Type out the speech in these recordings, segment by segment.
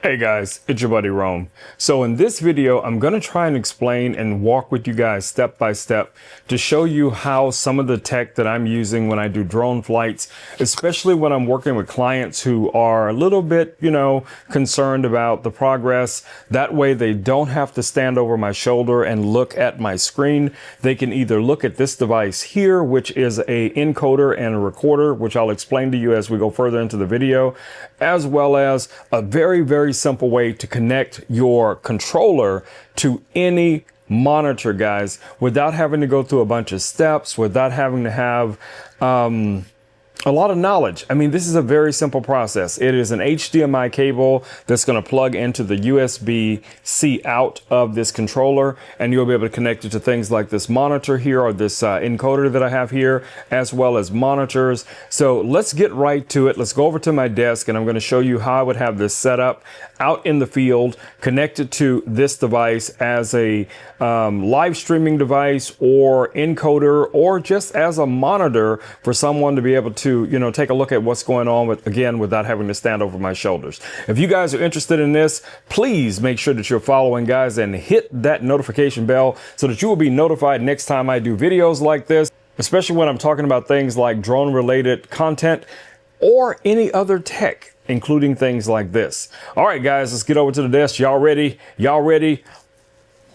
Hey guys, it's your buddy Rome. So in this video, I'm going to try and explain and walk with you guys step by step to show you how some of the tech that I'm using when I do drone flights, especially when I'm working with clients who are a little bit, concerned about the progress. That way they don't have to stand over my shoulder and look at my screen. They can either look at this device here, which is a encoder and a recorder, which I'll explain to you as we go further into the video, as well as a very simple way to connect your controller to any monitor, guys, without having to go through a bunch of steps, without having to have a lot of knowledge. I mean, this is a very simple process. It is an HDMI cable that's going to plug into the USB-C out of this controller, and you'll be able to connect it to things like this monitor here or this encoder that I have here, as well as monitors. So let's get right to it. Let's go over to my desk, and I'm going to show you how I would have this set up out in the field, connected to this device as a live streaming device or encoder, or just as a monitor for someone to be able to take a look at what's going on without having to stand over my shoulders. If you guys are interested in this, please make sure that you're following, guys, and hit that notification bell so that you will be notified next time I do videos like this, especially when I'm talking about things like drone related content or any other tech, including things like this. All right, guys, let's get over to the desk. Y'all ready? Y'all ready?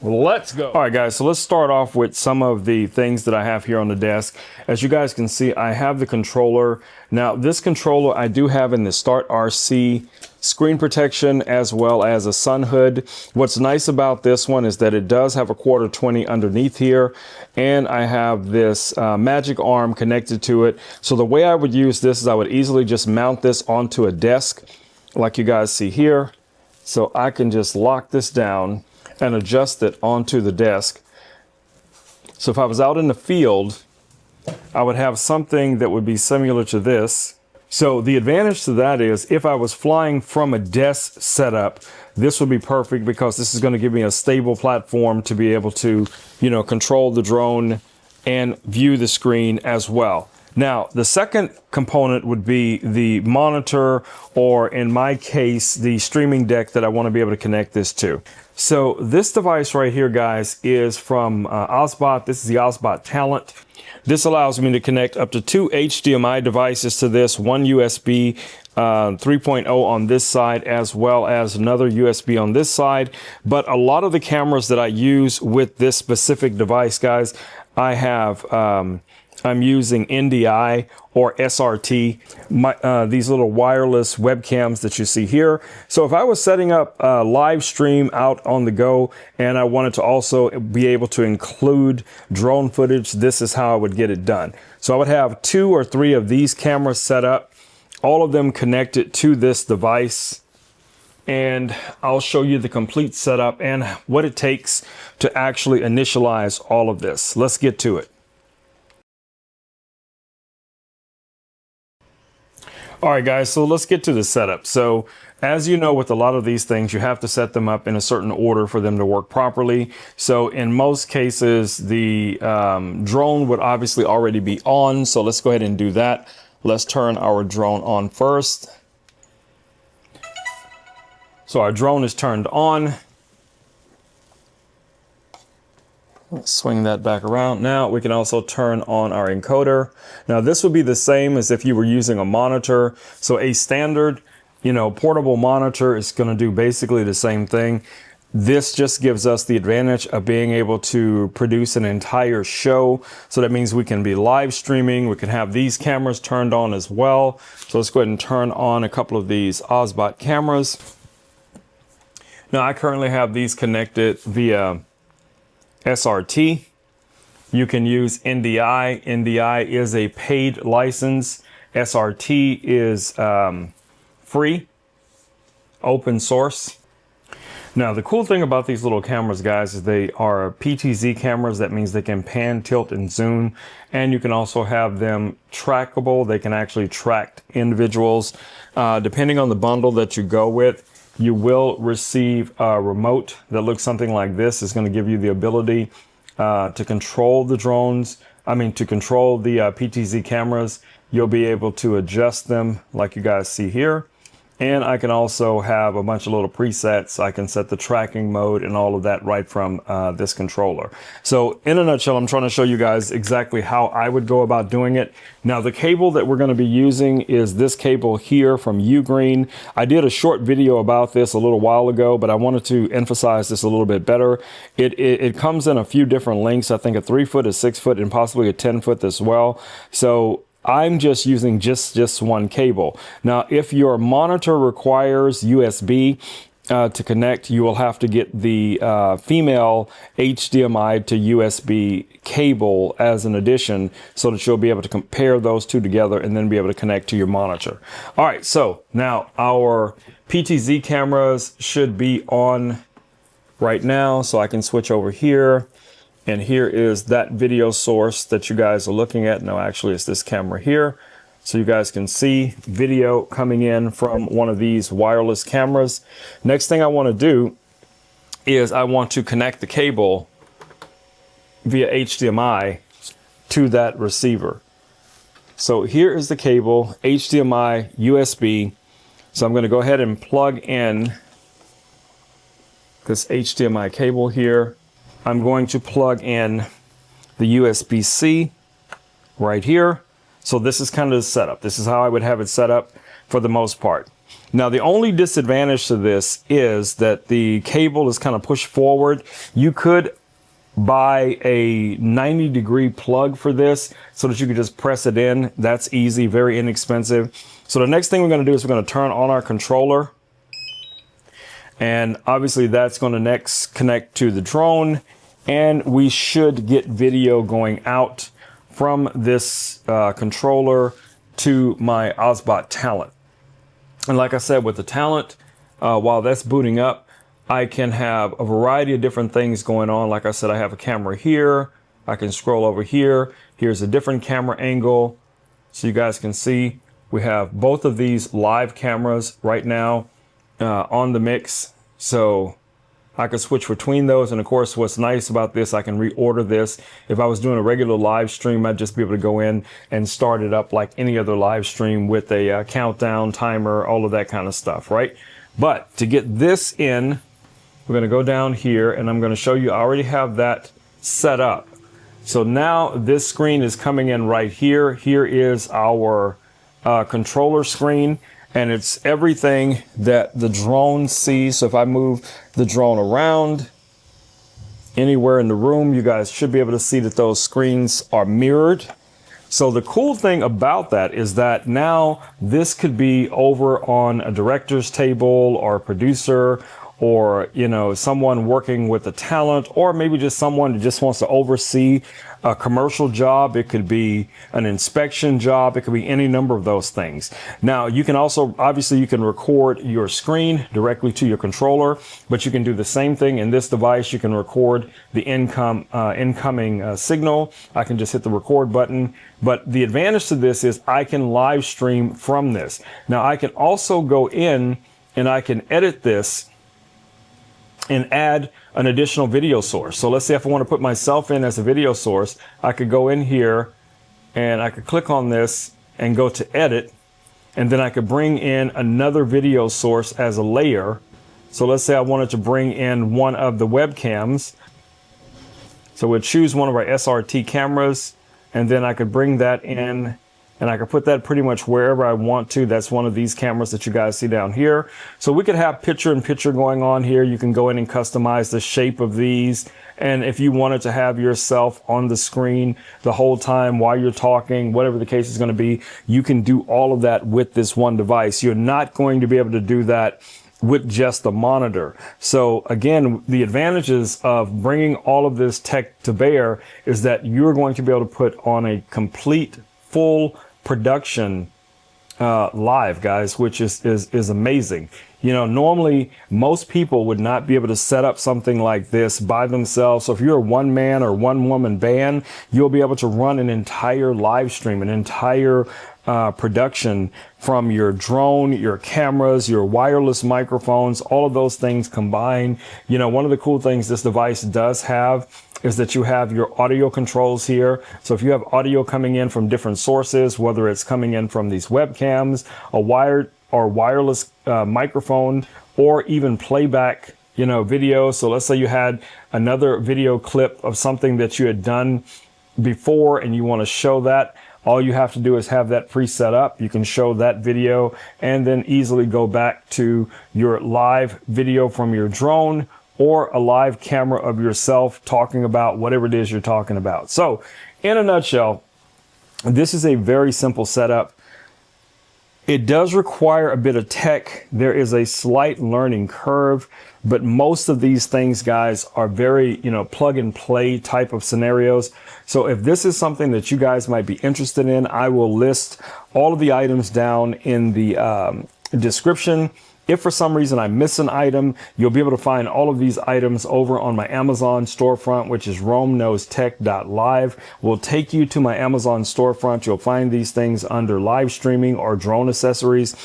Let's go. All right, guys, so let's start off with some of the things that I have here on the desk. As you guys can see, I have the controller. Now, this controller I do have in the Start RC screen protection as well as a sun hood. What's nice about this one is that it does have a 1/4-20 underneath here, and I have this magic arm connected to it. So the way I would use this is I would easily just mount this onto a desk like you guys see here. So I can just lock this down and adjust it onto the desk. So if I was out in the field, I would have something that would be similar to this. So the advantage to that is if I was flying from a desk setup, this would be perfect because this is going to give me a stable platform to be able to, control the drone and view the screen as well. Now, the second component would be the monitor, or in my case, the streaming deck that I want to be able to connect this to. So this device right here, guys, is from Osbot. This is the Osbot Talent. This allows me to connect up to 2 HDMI devices to this, one USB 3.0 on this side, as well as another USB on this side. But a lot of the cameras that I use with this specific device, guys, I'm using NDI or SRT, these little wireless webcams that you see here. So if I was setting up a live stream out on the go and I wanted to also be able to include drone footage, this is how I would get it done. So I would have 2 or 3 of these cameras set up, all of them connected to this device. And I'll show you the complete setup and what it takes to actually initialize all of this. Let's get to it. All right, guys, so let's get to the setup. So as you know, with a lot of these things, you have to set them up in a certain order for them to work properly. So in most cases, the drone would obviously already be on. So let's go ahead and do that. Let's turn our drone on first. So our drone is turned on. Let's swing that back around. Now we can also turn on our encoder. Now this would be the same as if you were using a monitor. So a standard, portable monitor is going to do basically the same thing. This just gives us the advantage of being able to produce an entire show. So that means we can be live streaming. We can have these cameras turned on as well. So let's go ahead and turn on a couple of these Osbot cameras. Now I currently have these connected via SRT. You can use NDI. NDI is a paid license. SRT is free, open source. Now, the cool thing about these little cameras, guys, is they are PTZ cameras. That means they can pan, tilt, and zoom. And you can also have them trackable. They can actually track individuals. Depending on the bundle that you go with, you will receive a remote that looks something like this. It's going to give you the ability to control the drones. To control the PTZ cameras. You'll be able to adjust them like you guys see here. And I can also have a bunch of little presets. I can set the tracking mode and all of that right from this controller. So in a nutshell, I'm trying to show you guys exactly how I would go about doing it. Now, the cable that we're going to be using is this cable here from Ugreen. I did a short video about this a little while ago, but I wanted to emphasize this a little bit better. It comes in a few different lengths. I think a 3-foot, a 6-foot, and possibly a 10-foot as well. So I'm just using just one cable. Now, if your monitor requires USB to connect, you will have to get the female HDMI to USB cable as an addition so that you'll be able to compare those two together and then be able to connect to your monitor. All right, so now our PTZ cameras should be on right now, so I can switch over here. And here is that video source that you guys are looking at. No, actually, it's this camera here. So you guys can see video coming in from one of these wireless cameras. Next thing I want to do is I want to connect the cable via HDMI to that receiver. So here is the cable, HDMI, USB. So I'm going to go ahead and plug in this HDMI cable here. I'm going to plug in the USB-C right here. So this is kind of the setup. This is how I would have it set up for the most part. Now, the only disadvantage to this is that the cable is kind of pushed forward. You could buy a 90-degree plug for this so that you could just press it in. That's easy, very inexpensive. So the next thing we're going to do is we're going to turn on our controller. And obviously that's going to next connect to the drone, and we should get video going out from this controller to my Osbot Talent. And like I said, with the Talent, while that's booting up, I can have a variety of different things going on. Like I said, I have a camera here. I can scroll over here. Here's a different camera angle. So you guys can see we have both of these live cameras right now on the mix. So I could switch between those. And of course, what's nice about this, I can reorder this. If I was doing a regular live stream, I'd just be able to go in and start it up like any other live stream with a countdown timer, all of that kind of stuff, right? But to get this in, we're going to go down here and I'm going to show you, I already have that set up. So now this screen is coming in right here. Here is our controller screen. And it's everything that the drone sees. So if I move the drone around anywhere in the room, you guys should be able to see that those screens are mirrored. So the cool thing about that is that now this could be over on a director's table or a producer, or, you know, someone working with a talent, or maybe just someone who just wants to oversee a commercial job. It could be an inspection job. It could be any number of those things. Now, you can also, obviously, you can record your screen directly to your controller, but you can do the same thing in this device. You can record the incoming signal. I can just hit the record button. But the advantage to this is I can live stream from this. Now, I can also go in and I can edit this and add an additional video source. So let's say if I want to put myself in as a video source, I could go in here and I could click on this and go to edit, and then I could bring in another video source as a layer. So let's say I wanted to bring in one of the webcams. So we'd choose one of our SRT cameras, and then I could bring that in and I can put that pretty much wherever I want to. That's one of these cameras that you guys see down here. So we could have picture-in-picture going on here. You can go in and customize the shape of these. And if you wanted to have yourself on the screen the whole time while you're talking, whatever the case is going to be, you can do all of that with this one device. You're not going to be able to do that with just the monitor. So again, the advantages of bringing all of this tech to bear is that you're going to be able to put on a complete full production live, guys, which is amazing. You know, normally most people would not be able to set up something like this by themselves. So if you're a one man or one woman band, you'll be able to run an entire live stream, an entire production from your drone, your cameras, your wireless microphones, all of those things combined. You know, one of the cool things this device does have is that you have your audio controls here. So if you have audio coming in from different sources, whether it's coming in from these webcams, a wired or wireless microphone, or even playback, you know, video. So let's say you had another video clip of something that you had done before and you want to show that. All you have to do is have that preset up. You can show that video and then easily go back to your live video from your drone or a live camera of yourself talking about whatever it is you're talking about. So in a nutshell, this is a very simple setup. It does require a bit of tech. There is a slight learning curve, but most of these things, guys, are very, you know, plug and play type of scenarios. So if this is something that you guys might be interested in, I will list all of the items down in the description. If for some reason I miss an item, you'll be able to find all of these items over on my Amazon storefront, which is romeknowstech.live. Will take you to my Amazon storefront. You'll find these things under live streaming or drone accessories.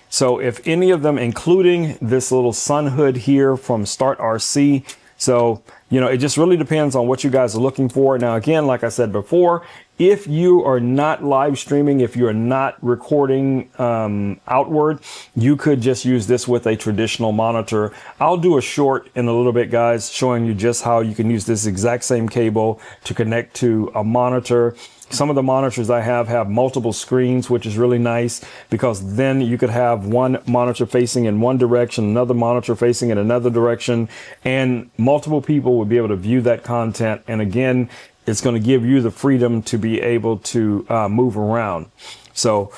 So if any of them, including this little sun hood here from Start RC, so, you know, it just really depends on what you guys are looking for. Now, again, like I said before, if you are not live streaming, if you're not recording outward, you could just use this with a traditional monitor. I'll do a short in a little bit, guys, showing you just how you can use this exact same cable to connect to a monitor. Some of the monitors I have multiple screens, which is really nice because then you could have one monitor facing in one direction, another monitor facing in another direction, and multiple people would be able to view that content. And again, it's going to give you the freedom to be able to move around. So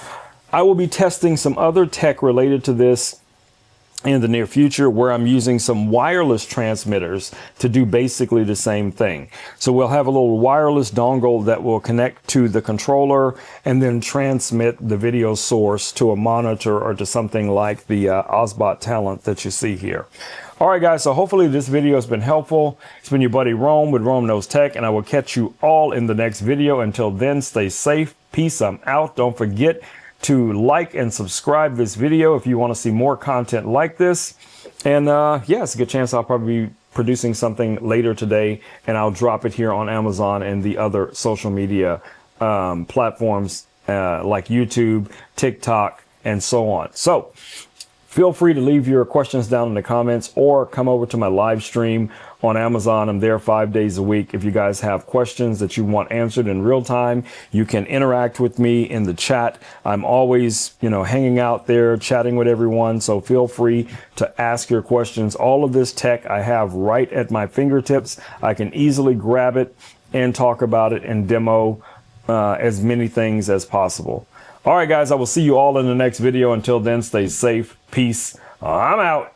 I will be testing some other tech related to this in the near future, where I'm using some wireless transmitters to do basically the same thing. So we'll have a little wireless dongle that will connect to the controller and then transmit the video source to a monitor or to something like the Osbot Talent that you see here. All right, guys, so hopefully this video has been helpful. It's been your buddy Rome with Rome Knows Tech, and I will catch you all in the next video. Until then, stay safe. Peace. I'm out. Don't forget to like and subscribe this video if you want to see more content like this. And yeah, it's a good chance I'll probably be producing something later today, and I'll drop it here on Amazon and the other social media platforms like YouTube, TikTok, and so on. So feel free to leave your questions down in the comments or come over to my live stream on Amazon. I'm there 5 days a week. If you guys have questions that you want answered in real time, you can interact with me in the chat. I'm always, you know, hanging out there, chatting with everyone. So feel free to ask your questions. All of this tech I have right at my fingertips. I can easily grab it and talk about it and demo as many things as possible. All right, guys, I will see you all in the next video. Until then, stay safe. Peace. I'm out.